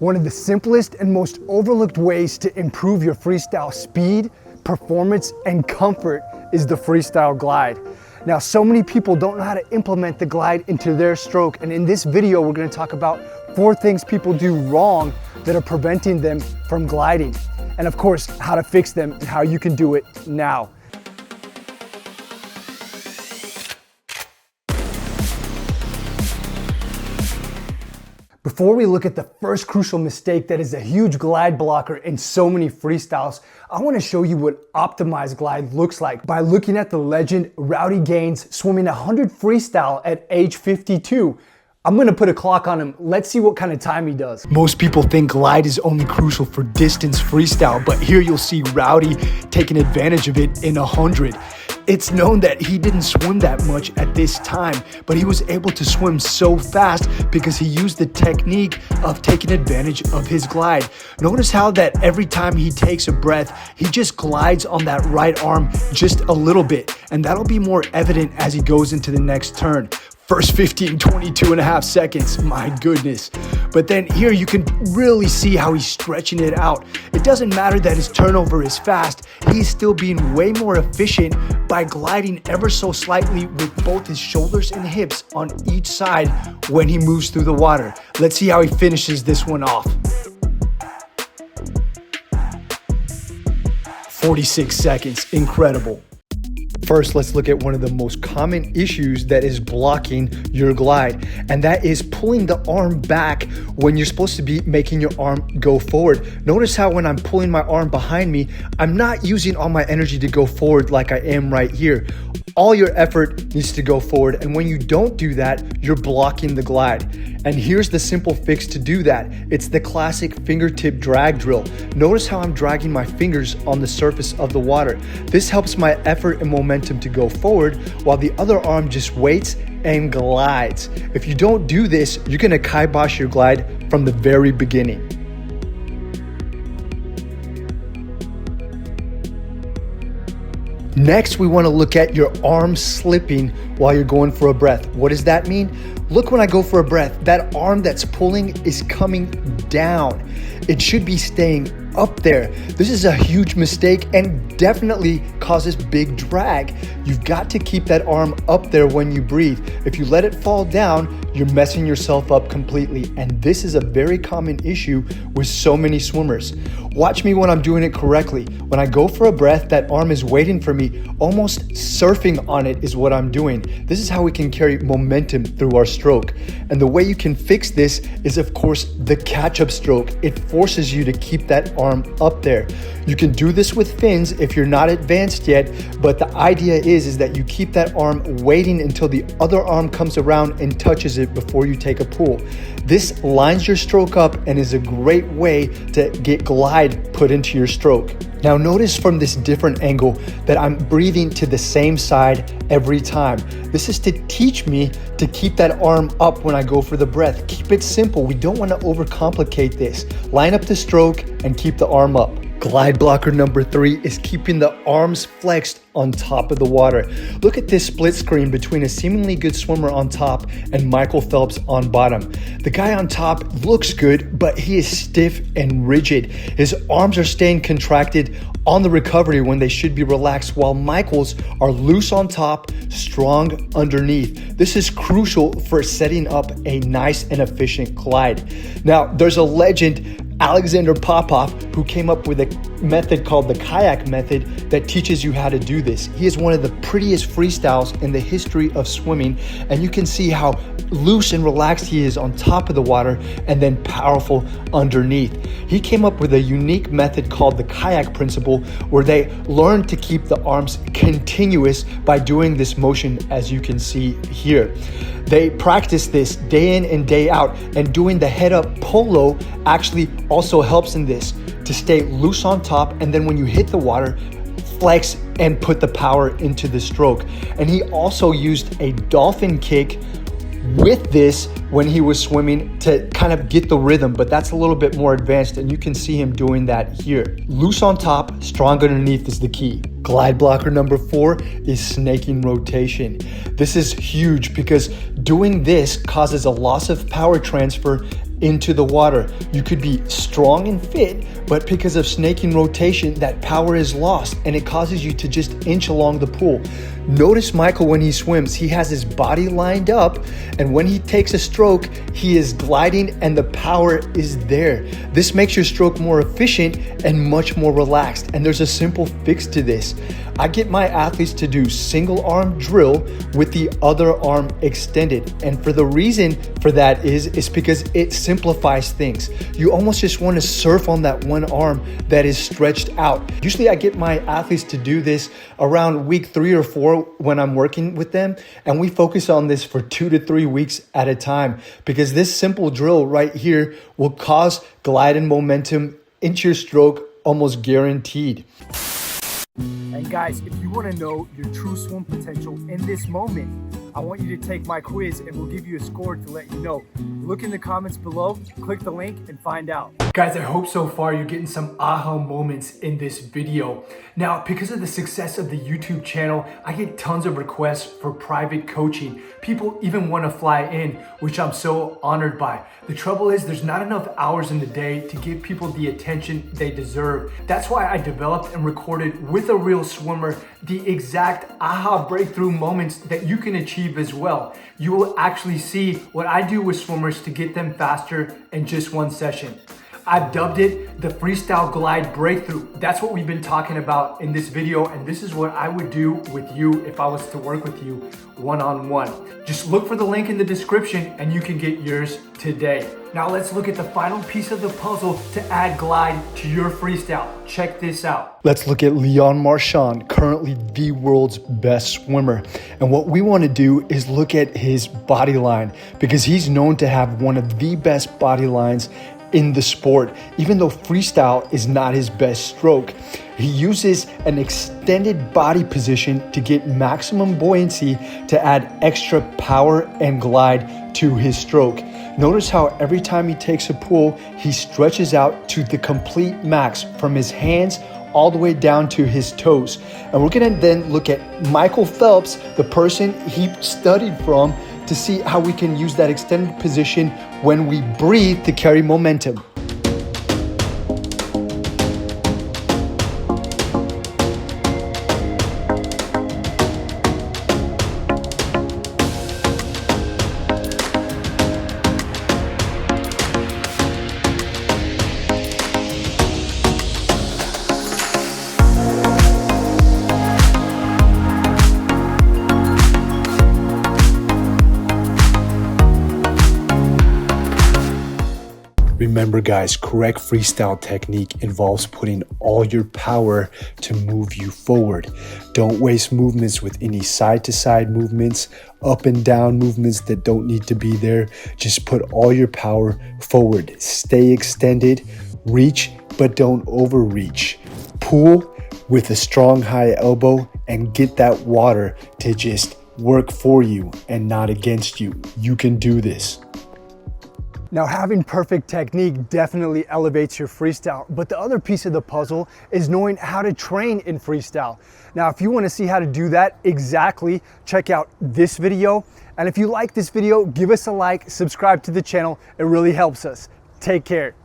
One of the simplest and most overlooked ways to improve your freestyle speed, performance, and comfort is the freestyle glide. Now, so many people don't know how to implement the glide into their stroke, and in this video, we're gonna talk about 4 things people do wrong that are preventing them from gliding. And of course, how to fix them and how you can do it now. Before we look at the first crucial mistake that is a huge glide blocker in so many freestyles, I want to show you what optimized glide looks like by looking at the legend Rowdy Gaines swimming 100 freestyle at age 52. I'm gonna put a clock on him. Let's see what kind of time he does. Most people think glide is only crucial for distance freestyle, but here you'll see Rowdy taking advantage of it in 100. It's known that he didn't swim that much at this time, but he was able to swim so fast because he used the technique of taking advantage of his glide. Notice how that every time he takes a breath, he just glides on that right arm just a little bit, and that'll be more evident as he goes into the next turn. First 15, 22.5 seconds, my goodness. But then here you can really see how he's stretching it out. It doesn't matter that his turnover is fast, he's still being way more efficient by gliding ever so slightly with both his shoulders and hips on each side when he moves through the water. Let's see how he finishes this one off. 46 seconds, incredible. First, let's look at one of the most common issues that is blocking your glide, and that is pulling the arm back when you're supposed to be making your arm go forward. Notice how when I'm pulling my arm behind me, I'm not using all my energy to go forward like I am right here. All your effort needs to go forward, and when you don't do that, you're blocking the glide. And here's the simple fix to do that. It's the classic fingertip drag drill. Notice how I'm dragging my fingers on the surface of the water. This helps my effort and momentum to go forward while the other arm just waits and glides. If you don't do this, you're gonna kibosh your glide from the very beginning. Next, we want to look at your arm slipping while you're going for a breath. What does that mean? Look, when I go for a breath, that arm that's pulling is coming down. It should be staying up there. This is a huge mistake and definitely causes big drag. You've got to keep that arm up there when you breathe. If you let it fall down, you're messing yourself up completely. And this is a very common issue with so many swimmers. Watch me when I'm doing it correctly. When I go for a breath, that arm is waiting for me, almost surfing on it is what I'm doing. This is how we can carry momentum through our stroke. And the way you can fix this is, of course, the catch-up stroke. It forces you to keep that arm up there. You can do this with fins if you're not advanced yet, but the idea is that you keep that arm waiting until the other arm comes around and touches it before you take a pull. This lines your stroke up and is a great way to get glide put into your stroke. Now notice from this different angle that I'm breathing to the same side every time. This is to teach me to keep that arm up when I go for the breath. Keep it simple. We don't want to overcomplicate this. Line up the stroke and keep the arm up. Glide blocker number 3 is keeping the arms flexed on top of the water. Look at this split screen between a seemingly good swimmer on top and Michael Phelps on bottom. The guy on top looks good, but he is stiff and rigid. His arms are staying contracted on the recovery when they should be relaxed, while Michael's are loose on top, strong underneath. This is crucial for setting up a nice and efficient glide. Now, there's a legend, Alexander Popov, who came up with a method called the kayak method that teaches you how to do this. He is one of the prettiest freestyles in the history of swimming, and you can see how loose and relaxed he is on top of the water and then powerful underneath. He came up with a unique method called the kayak principle, where they learn to keep the arms continuous by doing this motion as you can see here. They practice this day in and day out, and doing the head up polo actually also helps in this, to stay loose on top, and then when you hit the water, flex and put the power into the stroke. And he also used a dolphin kick with this when he was swimming to kind of get the rhythm, but that's a little bit more advanced, and you can see him doing that here. Loose on top, strong underneath is the key. Glide blocker number 4 is snaking rotation. This is huge because doing this causes a loss of power transfer into the water. You could be strong and fit, but because of snaking rotation, that power is lost and it causes you to just inch along the pool. Notice Michael when he swims, he has his body lined up, and when he takes a stroke, he is gliding and the power is there. This makes your stroke more efficient and much more relaxed. And there's a simple fix to this. I get my athletes to do single arm drill with the other arm extended. And for the reason for that is because it simplifies things. You almost just want to surf on that one arm that is stretched out. Usually I get my athletes to do this around week 3 or 4 when I'm working with them. And we focus on this for 2 to 3 weeks at a time, because this simple drill right here will cause glide and momentum into your stroke almost guaranteed. And guys, if you want to know your true swim potential in this moment, I want you to take my quiz and we'll give you a score to let you know. Look in the comments below, click the link and find out. Guys, I hope so far you're getting some aha moments in this video. Now, because of the success of the YouTube channel, I get tons of requests for private coaching. People even want to fly in, which I'm so honored by. The trouble is there's not enough hours in the day to give people the attention they deserve. That's why I developed and recorded with a real swimmer the exact aha breakthrough moments that you can achieve as well. You will actually see what I do with swimmers to get them faster in just one session. I've dubbed it the Freestyle Glide Breakthrough. That's what we've been talking about in this video, and this is what I would do with you if I was to work with you one-on-one. Just look for the link in the description and you can get yours today. Now let's look at the final piece of the puzzle to add glide to your freestyle. Check this out. Let's look at Leon Marchand, currently the world's best swimmer. And what we want to do is look at his body line, because he's known to have one of the best body lines in the sport. Even though freestyle is not his best stroke, he uses an extended body position to get maximum buoyancy to add extra power and glide to his stroke. Notice how every time he takes a pull, he stretches out to the complete max from his hands all the way down to his toes. And we're gonna then look at Michael Phelps, the person he studied from, to see how we can use that extended position when we breathe to carry momentum. Remember guys, correct freestyle technique involves putting all your power to move you forward. Don't waste movements with any side-to-side movements, up and down movements that don't need to be there. Just put all your power forward. Stay extended, reach, but don't overreach. Pull with a strong high elbow and get that water to just work for you and not against you. You can do this. Now, having perfect technique definitely elevates your freestyle, but the other piece of the puzzle is knowing how to train in freestyle. Now, if you want to see how to do that exactly, check out this video. And if you like this video, give us a like, subscribe to the channel. It really helps us. Take care.